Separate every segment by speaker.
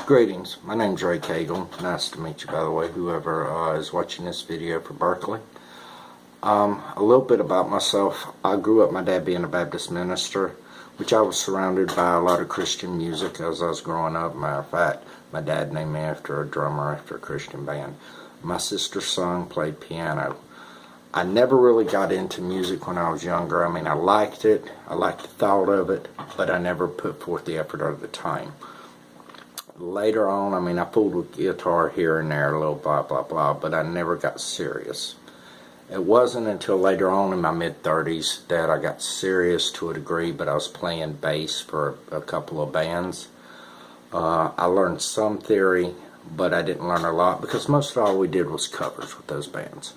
Speaker 1: Greetings, my name's Ray Cagle. Nice to meet you, by the way, whoever is watching this video for Berkeley. A little bit about myself. I grew up, my dad being a Baptist minister, which I was surrounded by a lot of Christian music as I was growing up. Matter of fact, my dad named me after a drummer after a Christian band. My sister sung, played piano. I never really got into music when I was younger. I mean, I liked it, I liked the thought of it, but I never put forth the effort or the time. Later on, I mean, I pulled a guitar here and there, a little blah, blah, blah, but I never got serious. It wasn't until later on in my mid-30s that I got serious to a degree, but I was playing bass for a couple of bands. I learned some theory, but I didn't learn a lot because most of all we did was covers with those bands.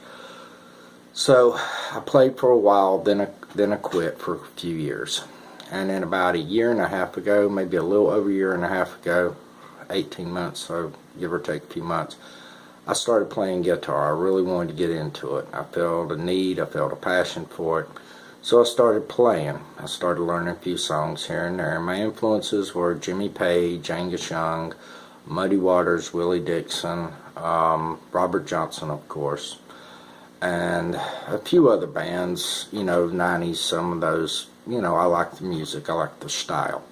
Speaker 1: So I played for a while, then I quit for a few years. And then about a year and a half ago, maybe a little over a year and a half ago, 18 months, so give or take a few months, I started playing guitar. I really wanted to get into it. I felt a need, I felt a passion for it. So I started playing. I started learning a few songs here and there. My influences were Jimmy Page, Angus Young, Muddy Waters, Willie Dixon, Robert Johnson, of course, and a few other bands, you know, 90s, some of those, you know, I like the music, I like the style.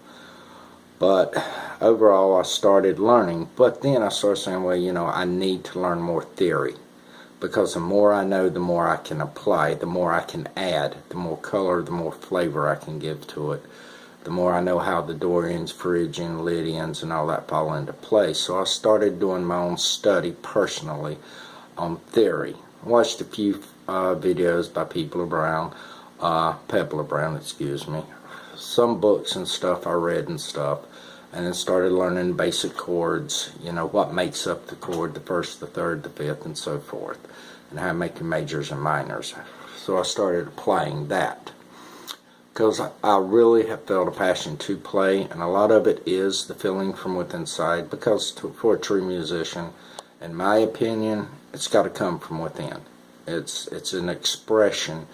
Speaker 1: But overall, I started learning, but then I started saying, well, you know, I need to learn more theory, because the more I know, the more I can apply, the more I can add, the more color, the more flavor I can give to it, the more I know how the Dorians, Phrygian, Lydians, and all that fall into place. So I started doing my own study personally on theory. I watched a few videos by Pebler Brown, excuse me. Some books and stuff I read and stuff, and then started learning basic chords, you know, what makes up the chord, the first, the third, the fifth, and so forth, and how to make your majors and minors. So I started applying that because I really have felt a passion to play, and a lot of it is the feeling from within inside, because for a true musician, in my opinion, it's got to come from within. It's an expression.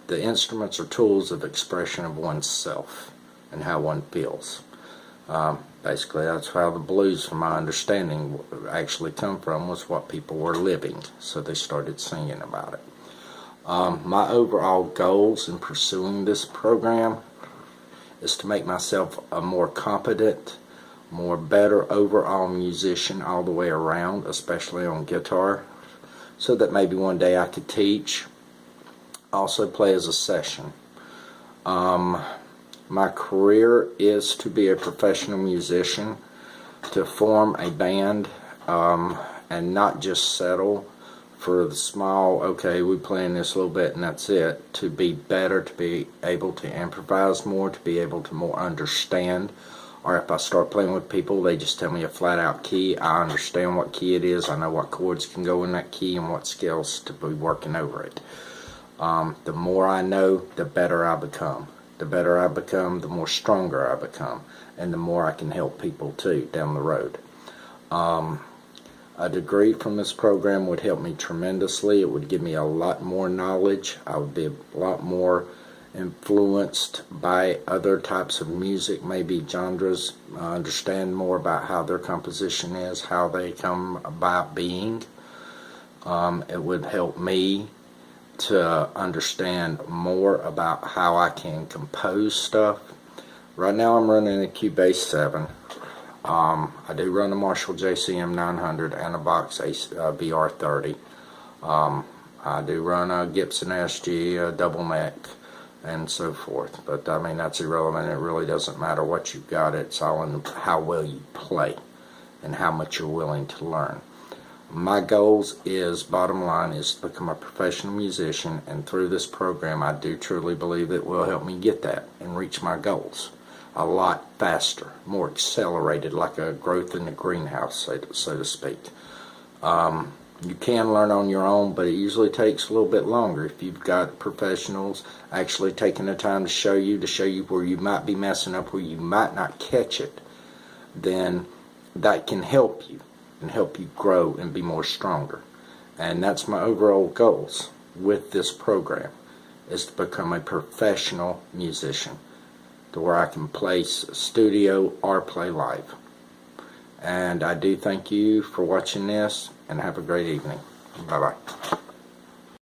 Speaker 1: The instruments are tools of expression of oneself and how one feels. Basically, that's how the blues, from my understanding, actually come from, was what people were living. So they started singing about it. My overall goals in pursuing this program is to make myself a more competent, more better overall musician all the way around, especially on guitar, so that maybe one day I could teach. Also play as a session. My career is to be a professional musician, to form a band, and not just settle for the small, okay, we playing this a little bit and that's it. To be better, to be able to improvise more, to be able to more understand. Or if I start playing with people, they just tell me a flat out key, I understand what key it is, I know what chords can go in that key and what scales to be working over it. The more I know, the better I become. The better I become, the more stronger I become, and the more I can help people too down the road. A degree from this program would help me tremendously. It would give me a lot more knowledge. I would be a lot more influenced by other types of music, maybe genres, understand more about how their composition is, how they come about being. It would help me to understand more about how I can compose stuff. Right now I'm running a Cubase 7. I do run a Marshall JCM 900 and a Vox VR30. I do run a Gibson SG, a double neck, and so forth. But I mean, that's irrelevant. It really doesn't matter what you've got. It's all in how well you play and how much you're willing to learn. My goals is, bottom line, is to become a professional musician, and through this program I do truly believe it will help me get that and reach my goals a lot faster, more accelerated, like a growth in the greenhouse, so to speak. You can learn on your own, but it usually takes a little bit longer. If you've got professionals actually taking the time to show you where you might be messing up, where you might not catch it, then that can help you and help you grow and be more stronger. And that's my overall goals with this program, is to become a professional musician, to where I can play studio or play live. And I do thank you for watching this, and have a great evening. Bye-bye.